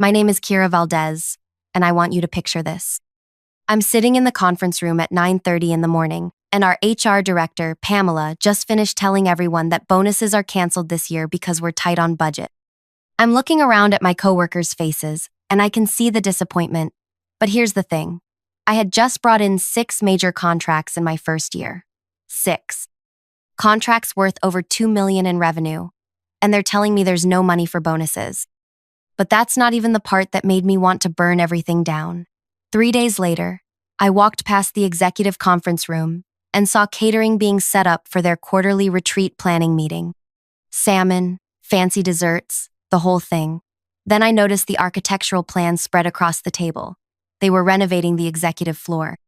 My name is Kira Valdez, and I want you to picture this. I'm sitting in the conference room at 9:30 in the morning, and our HR director, Pamela, just finished telling everyone that bonuses are canceled this year because we're tight on budget. I'm looking around at my coworkers' faces, and I can see the disappointment. But here's the thing. I had just brought in 6 major contracts in my first year. 6. Contracts worth over $2 million in revenue, and they're telling me there's no money for bonuses. But that's not even the part that made me want to burn everything down. 3 days later, I walked past the executive conference room and saw catering being set up for their quarterly retreat planning meeting. Salmon, fancy desserts, the whole thing. Then I noticed the architectural plans spread across the table. They were renovating the executive floor.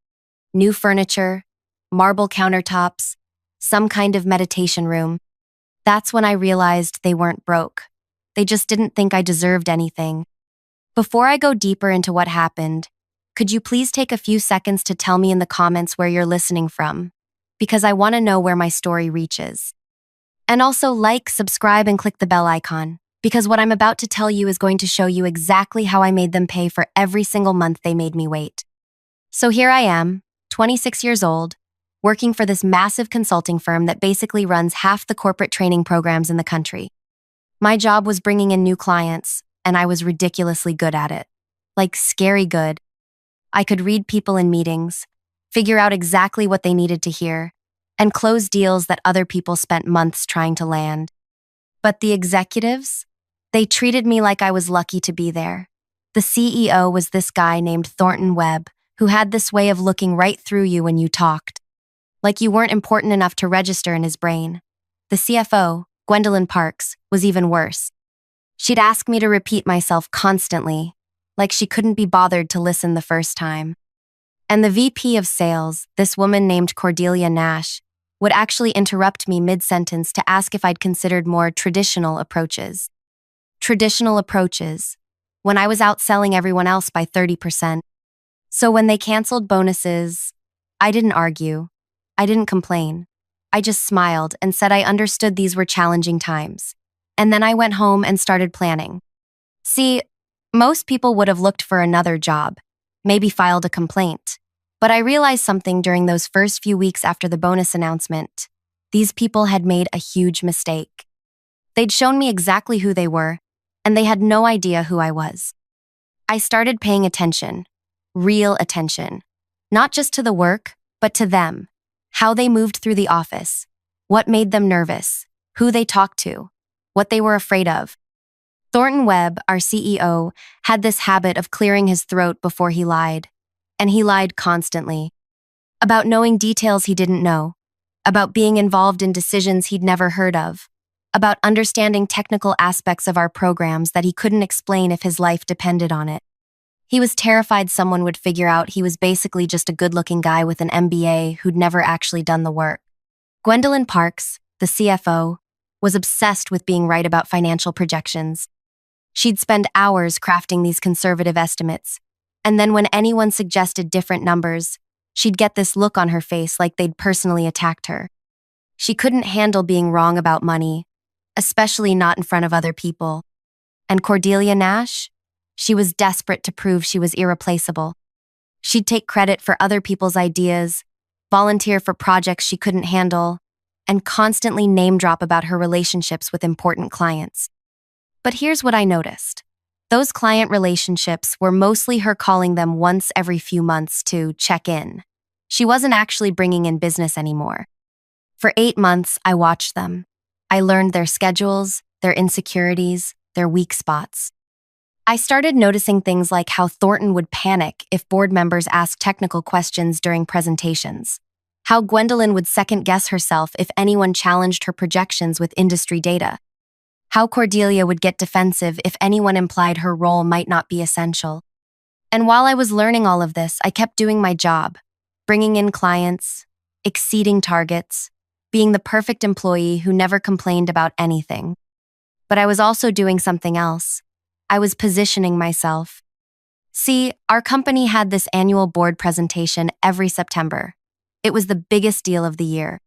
New furniture, marble countertops, some kind of meditation room. That's when I realized they weren't broke. They just didn't think I deserved anything. Before I go deeper into what happened, could you please take a few seconds to tell me in the comments where you're listening from? Because I want to know where my story reaches. And also like, subscribe, and click the bell icon, because what I'm about to tell you is going to show you exactly how I made them pay for every single month they made me wait. So here I am, 26 years old, working for this massive consulting firm that basically runs half the corporate training programs in the country. My job was bringing in new clients, and I was ridiculously good at it. Like scary good. I could read people in meetings, figure out exactly what they needed to hear, and close deals that other people spent months trying to land. But the executives? They treated me like I was lucky to be there. The CEO was this guy named Thornton Webb, who had this way of looking right through you when you talked. Like you weren't important enough to register in his brain. The CFO, Gwendolyn Parks, was even worse. She'd ask me to repeat myself constantly, like she couldn't be bothered to listen the first time. And the VP of sales, this woman named Cordelia Nash, would actually interrupt me mid-sentence to ask if I'd considered more traditional approaches. Traditional approaches, when I was outselling everyone else by 30%. So when they canceled bonuses, I didn't argue. I didn't complain. I just smiled and said I understood these were challenging times. And then I went home and started planning. See, most people would have looked for another job, maybe filed a complaint. But I realized something during those first few weeks after the bonus announcement. These people had made a huge mistake. They'd shown me exactly who they were, and they had no idea who I was. I started paying attention, real attention, not just to the work, but to them, how they moved through the office, what made them nervous, who they talked to, what they were afraid of. Thornton Webb, our CEO, had this habit of clearing his throat before he lied, and he lied constantly. About knowing details he didn't know, about being involved in decisions he'd never heard of, about understanding technical aspects of our programs that he couldn't explain if his life depended on it. He was terrified someone would figure out he was basically just a good-looking guy with an MBA who'd never actually done the work. Gwendolyn Parks, the CFO, was obsessed with being right about financial projections. She'd spend hours crafting these conservative estimates, and then when anyone suggested different numbers, she'd get this look on her face like they'd personally attacked her. She couldn't handle being wrong about money, especially not in front of other people. And Cordelia Nash? She was desperate to prove she was irreplaceable. She'd take credit for other people's ideas, volunteer for projects she couldn't handle, and constantly name-drop about her relationships with important clients. But here's what I noticed. Those client relationships were mostly her calling them once every few months to check in. She wasn't actually bringing in business anymore. For 8 months, I watched them. I learned their schedules, their insecurities, their weak spots. I started noticing things like how Thornton would panic if board members asked technical questions during presentations, how Gwendolyn would second-guess herself if anyone challenged her projections with industry data, how Cordelia would get defensive if anyone implied her role might not be essential. And while I was learning all of this, I kept doing my job, bringing in clients, exceeding targets, being the perfect employee who never complained about anything. But I was also doing something else. I was positioning myself. See, our company had this annual board presentation every September. It was the biggest deal of the year.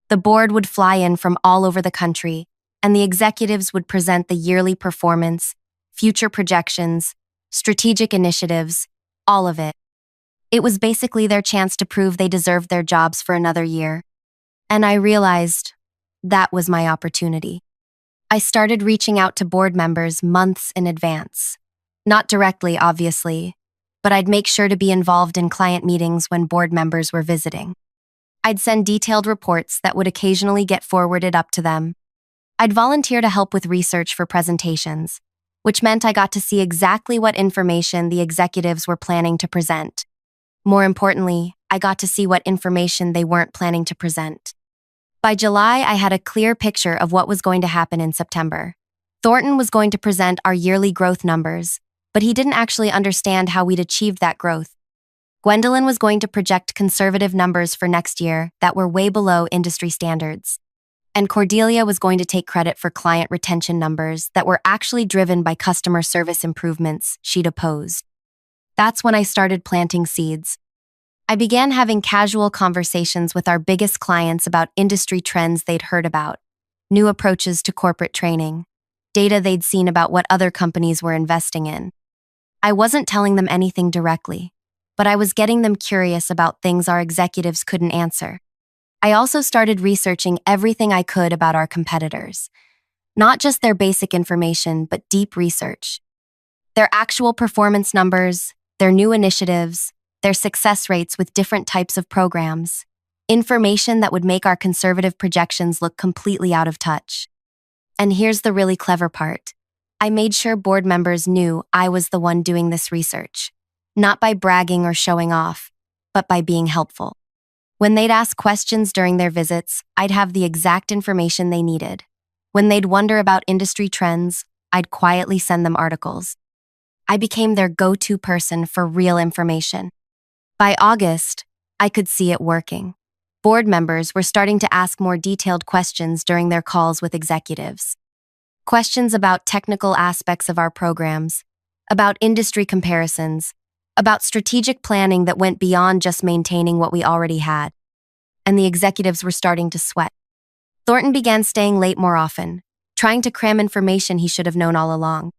The board would fly in from all over the country, and the executives would present the yearly performance, future projections, strategic initiatives, all of it. It was basically their chance to prove they deserved their jobs for another year. And I realized that was my opportunity. I started reaching out to board members months in advance. Not directly, obviously, but I'd make sure to be involved in client meetings when board members were visiting. I'd send detailed reports that would occasionally get forwarded up to them. I'd volunteer to help with research for presentations, which meant I got to see exactly what information the executives were planning to present. More importantly, I got to see what information they weren't planning to present. By July, I had a clear picture of what was going to happen in September. Thornton was going to present our yearly growth numbers, but he didn't actually understand how we'd achieved that growth. Gwendolyn was going to project conservative numbers for next year that were way below industry standards. And Cordelia was going to take credit for client retention numbers that were actually driven by customer service improvements she'd opposed. That's when I started planting seeds. I began having casual conversations with our biggest clients about industry trends they'd heard about, new approaches to corporate training, data they'd seen about what other companies were investing in. I wasn't telling them anything directly, but I was getting them curious about things our executives couldn't answer. I also started researching everything I could about our competitors, not just their basic information, but deep research. Their actual performance numbers, their new initiatives, their success rates with different types of programs, information that would make our conservative projections look completely out of touch. And here's the really clever part. I made sure board members knew I was the one doing this research, not by bragging or showing off, but by being helpful. When they'd ask questions during their visits, I'd have the exact information they needed. When they'd wonder about industry trends, I'd quietly send them articles. I became their go-to person for real information. By August, I could see it working. Board members were starting to ask more detailed questions during their calls with executives. Questions about technical aspects of our programs, about industry comparisons, about strategic planning that went beyond just maintaining what we already had. And the executives were starting to sweat. Thornton began staying late more often, trying to cram information he should have known all along.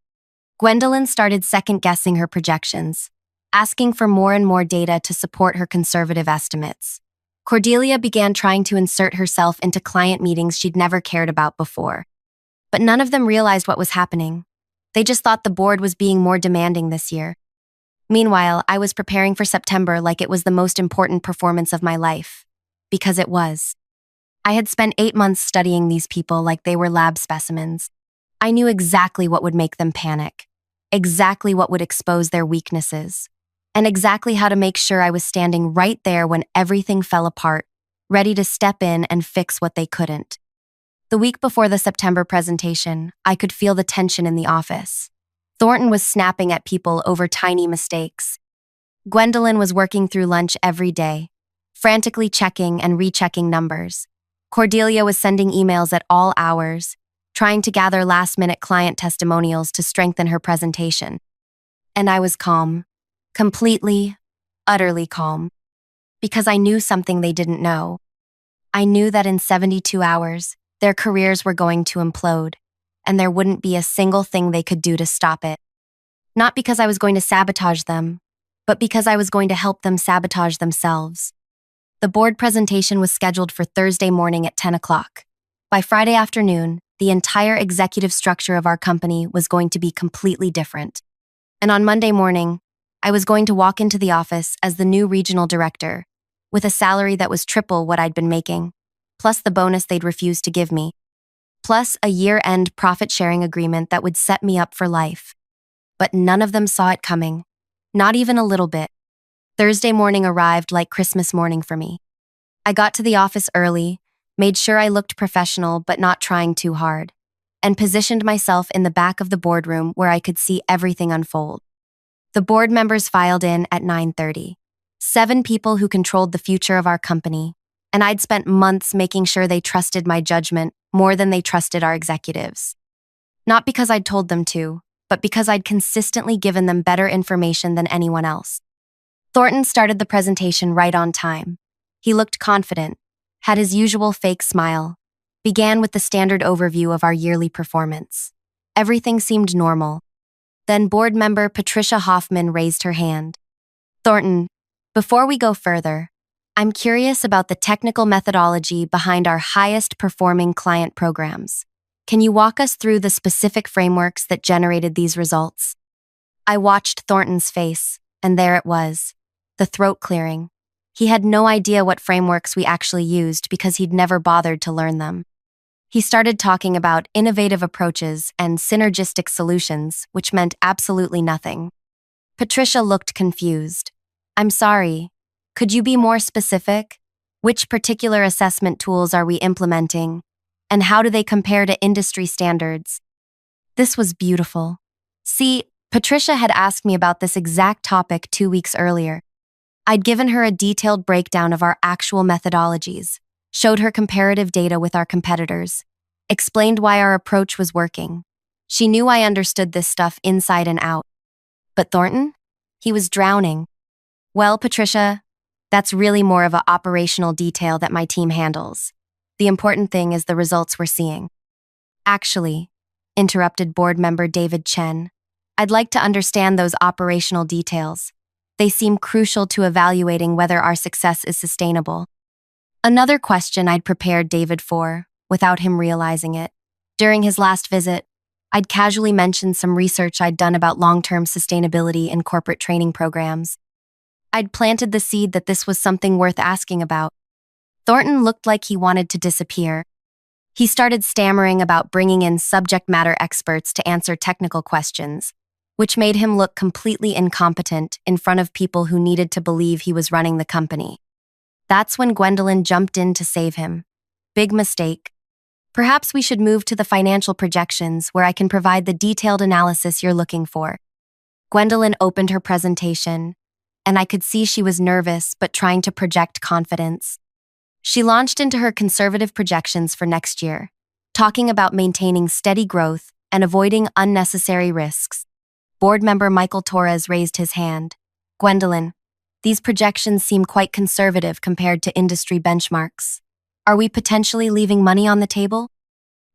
Gwendolyn started second-guessing her projections, asking for more and more data to support her conservative estimates. Cordelia began trying to insert herself into client meetings she'd never cared about before. But none of them realized what was happening. They just thought the board was being more demanding this year. Meanwhile, I was preparing for September like it was the most important performance of my life. Because it was. I had spent 8 months studying these people like they were lab specimens. I knew exactly what would make them panic, exactly what would expose their weaknesses, and exactly how to make sure I was standing right there when everything fell apart, ready to step in and fix what they couldn't. The week before the September presentation, I could feel the tension in the office. Thornton was snapping at people over tiny mistakes. Gwendolyn was working through lunch every day, frantically checking and rechecking numbers. Cordelia was sending emails at all hours, trying to gather last-minute client testimonials to strengthen her presentation. And I was calm. Completely, utterly calm. Because I knew something they didn't know. I knew that in 72 hours, their careers were going to implode, and there wouldn't be a single thing they could do to stop it. Not because I was going to sabotage them, but because I was going to help them sabotage themselves. The board presentation was scheduled for Thursday morning at 10 o'clock. By Friday afternoon, the entire executive structure of our company was going to be completely different. And on Monday morning, I was going to walk into the office as the new regional director, with a salary that was triple what I'd been making, plus the bonus they'd refused to give me, plus a year-end profit-sharing agreement that would set me up for life. But none of them saw it coming, not even a little bit. Thursday morning arrived like Christmas morning for me. I got to the office early, made sure I looked professional but not trying too hard, and positioned myself in the back of the boardroom where I could see everything unfold. The board members filed in at 9:30. 7 people who controlled the future of our company, and I'd spent months making sure they trusted my judgment more than they trusted our executives. Not because I'd told them to, but because I'd consistently given them better information than anyone else. Thornton started the presentation right on time. He looked confident, had his usual fake smile, began with the standard overview of our yearly performance. Everything seemed normal. Then board member Patricia Hoffman raised her hand. Thornton, before we go further, I'm curious about the technical methodology behind our highest performing client programs. Can you walk us through the specific frameworks that generated these results? I watched Thornton's face, and there it was, the throat clearing. He had no idea what frameworks we actually used because he'd never bothered to learn them. He started talking about innovative approaches and synergistic solutions, which meant absolutely nothing. Patricia looked confused. I'm sorry. Could you be more specific? Which particular assessment tools are we implementing? And how do they compare to industry standards? This was beautiful. See, Patricia had asked me about this exact topic 2 weeks earlier. I'd given her a detailed breakdown of our actual methodologies, showed her comparative data with our competitors, explained why our approach was working. She knew I understood this stuff inside and out. But Thornton? He was drowning. Well, Patricia, that's really more of an operational detail that my team handles. The important thing is the results we're seeing. Actually, interrupted board member David Chen, I'd like to understand those operational details. They seem crucial to evaluating whether our success is sustainable. Another question I'd prepared David for, without him realizing it. During his last visit, I'd casually mentioned some research I'd done about long-term sustainability in corporate training programs. I'd planted the seed that this was something worth asking about. Thornton looked like he wanted to disappear. He started stammering about bringing in subject matter experts to answer technical questions, which made him look completely incompetent in front of people who needed to believe he was running the company. That's when Gwendolyn jumped in to save him. Big mistake. Perhaps we should move to the financial projections where I can provide the detailed analysis you're looking for. Gwendolyn opened her presentation, and I could see she was nervous but trying to project confidence. She launched into her conservative projections for next year, talking about maintaining steady growth and avoiding unnecessary risks. Board member Michael Torres raised his hand. Gwendolyn, these projections seem quite conservative compared to industry benchmarks. Are we potentially leaving money on the table?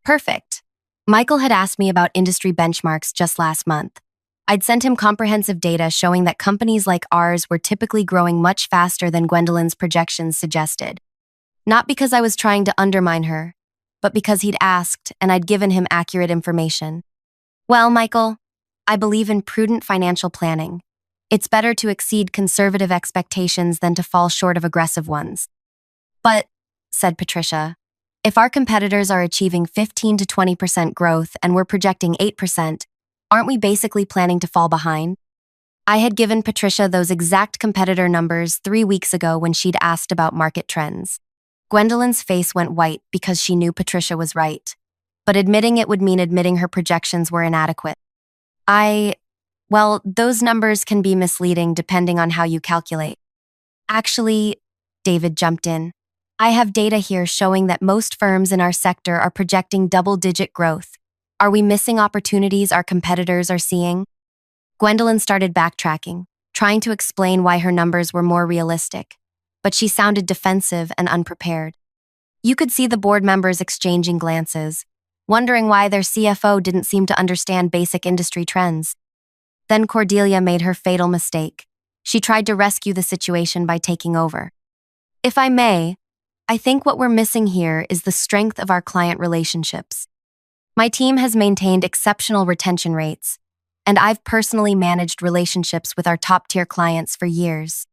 Perfect. Michael had asked me about industry benchmarks just last month. I'd sent him comprehensive data showing that companies like ours were typically growing much faster than Gwendolyn's projections suggested. Not because I was trying to undermine her, but because he'd asked and I'd given him accurate information. Well, Michael, I believe in prudent financial planning. It's better to exceed conservative expectations than to fall short of aggressive ones. But, said Patricia, if our competitors are achieving 15 to 20% growth and we're projecting 8%, aren't we basically planning to fall behind? I had given Patricia those exact competitor numbers 3 weeks ago when she'd asked about market trends. Gwendolyn's face went white because she knew Patricia was right, but admitting it would mean admitting her projections were inadequate. Well, those numbers can be misleading depending on how you calculate. Actually, David jumped in. I have data here showing that most firms in our sector are projecting double-digit growth. Are we missing opportunities our competitors are seeing? Gwendolyn started backtracking, trying to explain why her numbers were more realistic, but she sounded defensive and unprepared. You could see the board members exchanging glances, wondering why their CFO didn't seem to understand basic industry trends. Then Cordelia made her fatal mistake. She tried to rescue the situation by taking over. If I may, I think what we're missing here is the strength of our client relationships. My team has maintained exceptional retention rates, and I've personally managed relationships with our top-tier clients for years.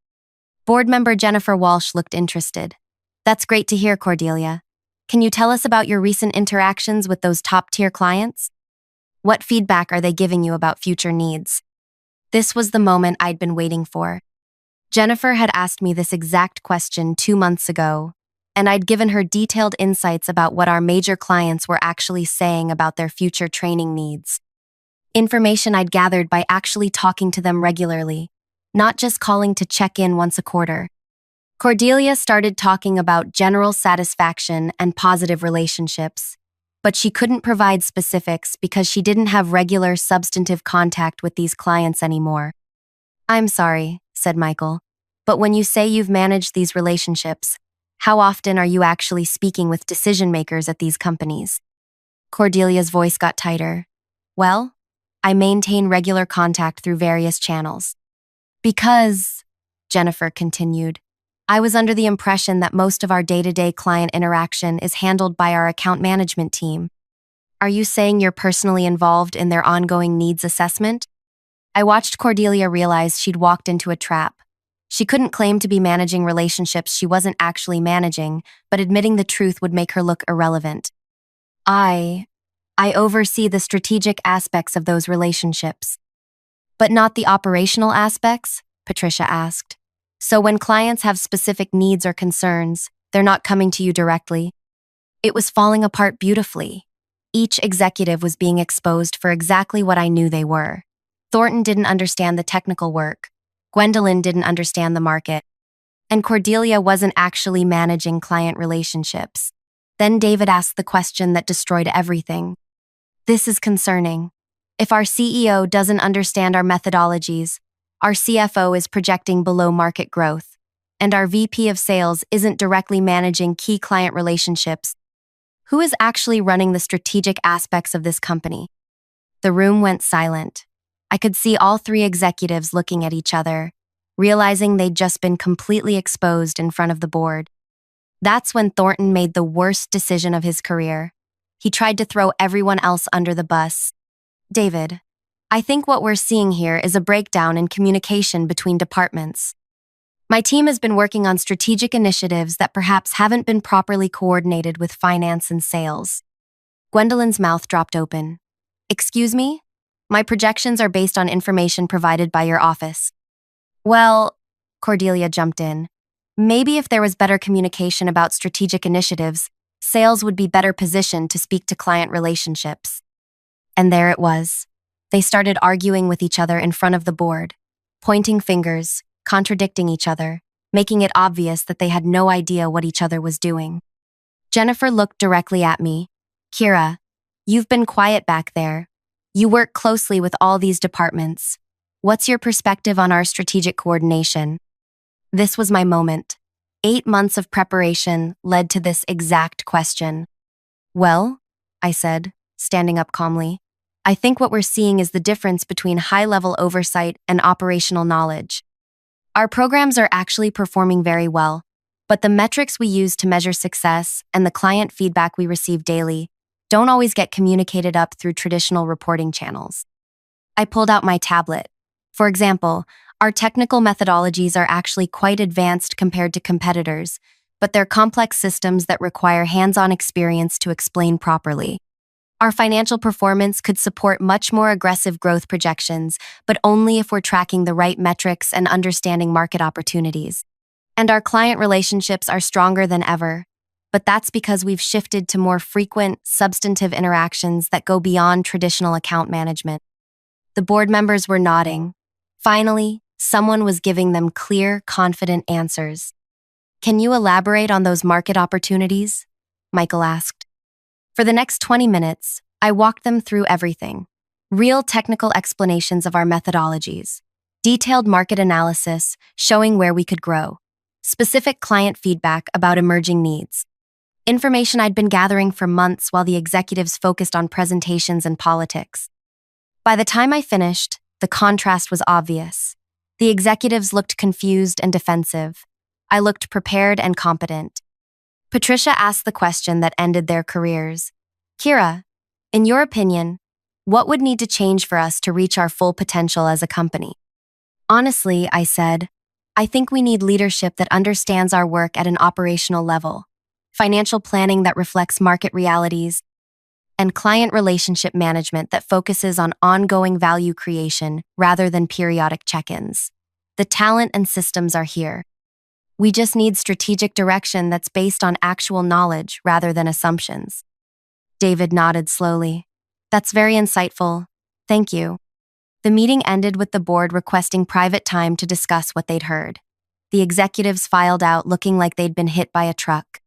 Board member Jennifer Walsh looked interested. That's great to hear, Cordelia. Can you tell us about your recent interactions with those top-tier clients? What feedback are they giving you about future needs? This was the moment I'd been waiting for. Jennifer had asked me this exact question 2 months ago, and I'd given her detailed insights about what our major clients were actually saying about their future training needs. Information I'd gathered by actually talking to them regularly, not just calling to check in once a quarter. Cordelia started talking about general satisfaction and positive relationships, but she couldn't provide specifics because she didn't have regular substantive contact with these clients anymore. I'm sorry, said Michael, but when you say you've managed these relationships, how often are you actually speaking with decision makers at these companies? Cordelia's voice got tighter. Well, I maintain regular contact through various channels. Because, Jennifer continued, I was under the impression that most of our day-to-day client interaction is handled by our account management team. Are you saying you're personally involved in their ongoing needs assessment? I watched Cordelia realize she'd walked into a trap. She couldn't claim to be managing relationships she wasn't actually managing, but admitting the truth would make her look irrelevant. I oversee the strategic aspects of those relationships. But not the operational aspects? Patricia asked. So when clients have specific needs or concerns, they're not coming to you directly? It was falling apart beautifully. Each executive was being exposed for exactly what I knew they were. Thornton didn't understand the technical work. Gwendolyn didn't understand the market. And Cordelia wasn't actually managing client relationships. Then David asked the question that destroyed everything. This is concerning. If our CEO doesn't understand our methodologies, our CFO is projecting below market growth, and our VP of sales isn't directly managing key client relationships, who is actually running the strategic aspects of this company? The room went silent. I could see all three executives looking at each other, realizing they'd just been completely exposed in front of the board. That's when Thornton made the worst decision of his career. He tried to throw everyone else under the bus. David, I think what we're seeing here is a breakdown in communication between departments. My team has been working on strategic initiatives that perhaps haven't been properly coordinated with finance and sales. Gwendolyn's mouth dropped open. Excuse me? My projections are based on information provided by your office. Well, Cordelia jumped in. Maybe if there was better communication about strategic initiatives, sales would be better positioned to speak to client relationships. And there it was. They started arguing with each other in front of the board, pointing fingers, contradicting each other, making it obvious that they had no idea what each other was doing. Jennifer looked directly at me. Kira, you've been quiet back there. You work closely with all these departments. What's your perspective on our strategic coordination? This was my moment. 8 months of preparation led to this exact question. Well, I said, standing up calmly, I think what we're seeing is the difference between high-level oversight and operational knowledge. Our programs are actually performing very well, but the metrics we use to measure success and the client feedback we receive daily don't always get communicated up through traditional reporting channels. I pulled out my tablet. For example, our technical methodologies are actually quite advanced compared to competitors, but they're complex systems that require hands-on experience to explain properly. Our financial performance could support much more aggressive growth projections, but only if we're tracking the right metrics and understanding market opportunities. And our client relationships are stronger than ever, but that's because we've shifted to more frequent, substantive interactions that go beyond traditional account management. The board members were nodding. Finally, someone was giving them clear, confident answers. Can you elaborate on those market opportunities? Michael asked. For the next 20 minutes, I walked them through everything. Real technical explanations of our methodologies, detailed market analysis showing where we could grow, specific client feedback about emerging needs, information I'd been gathering for months while the executives focused on presentations and politics. By the time I finished, the contrast was obvious. The executives looked confused and defensive. I looked prepared and competent. Patricia asked the question that ended their careers. Kira, in your opinion, what would need to change for us to reach our full potential as a company? Honestly, I said, I think we need leadership that understands our work at an operational level, financial planning that reflects market realities, and client relationship management that focuses on ongoing value creation rather than periodic check-ins. The talent and systems are here. We just need strategic direction that's based on actual knowledge rather than assumptions. David nodded slowly. That's very insightful. Thank you. The meeting ended with the board requesting private time to discuss what they'd heard. The executives filed out looking like they'd been hit by a truck.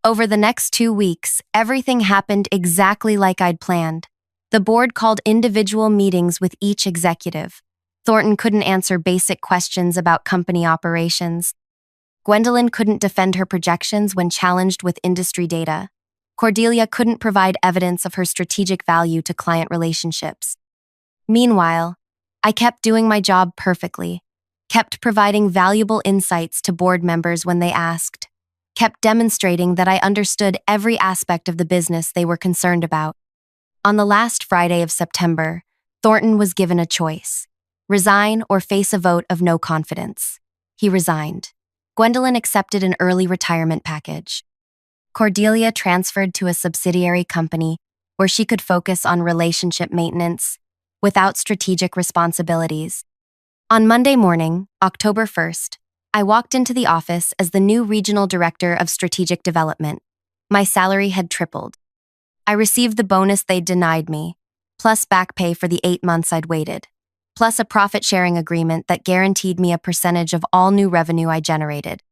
Over the next 2 weeks, everything happened exactly like I'd planned. The board called individual meetings with each executive. Thornton couldn't answer basic questions about company operations. Gwendolyn couldn't defend her projections when challenged with industry data. Cordelia couldn't provide evidence of her strategic value to client relationships. Meanwhile, I kept doing my job perfectly, kept providing valuable insights to board members when they asked, kept demonstrating that I understood every aspect of the business they were concerned about. On the last Friday of September, Thornton was given a choice: resign or face a vote of no confidence. He resigned. Gwendolyn accepted an early retirement package. Cordelia transferred to a subsidiary company where she could focus on relationship maintenance without strategic responsibilities. On Monday morning, October 1st, I walked into the office as the new regional director of strategic development. My salary had tripled. I received the bonus they'd denied me, plus back pay for the 8 months I'd waited, plus a profit-sharing agreement that guaranteed me a percentage of all new revenue I generated.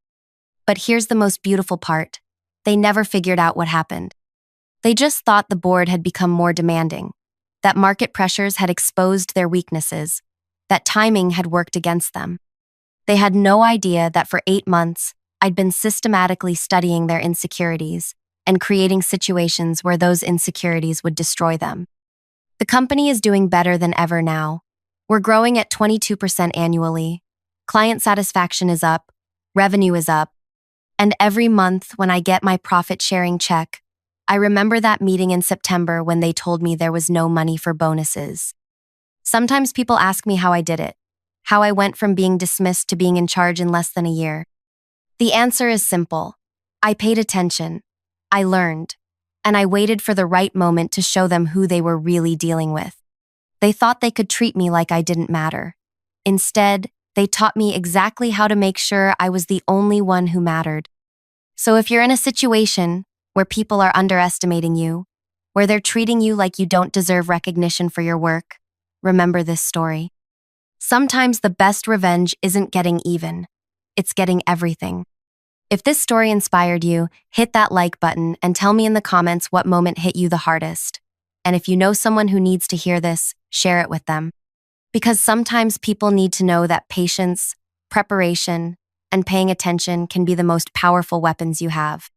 But here's the most beautiful part. They never figured out what happened. They just thought the board had become more demanding, that market pressures had exposed their weaknesses, that timing had worked against them. They had no idea that for 8 months, I'd been systematically studying their insecurities and creating situations where those insecurities would destroy them. The company is doing better than ever now. We're growing at 22% annually. Client satisfaction is up, revenue is up, and every month when I get my profit-sharing check, I remember that meeting in September when they told me there was no money for bonuses. Sometimes people ask me how I did it, how I went from being dismissed to being in charge in less than a year. The answer is simple. I paid attention, I learned, and I waited for the right moment to show them who they were really dealing with. They thought they could treat me like I didn't matter. Instead, they taught me exactly how to make sure I was the only one who mattered. So if you're in a situation where people are underestimating you, where they're treating you like you don't deserve recognition for your work, remember this story. Sometimes the best revenge isn't getting even, it's getting everything. If this story inspired you, hit that like button and tell me in the comments what moment hit you the hardest. And if you know someone who needs to hear this, share it with them. Because sometimes people need to know that patience, preparation, and paying attention can be the most powerful weapons you have.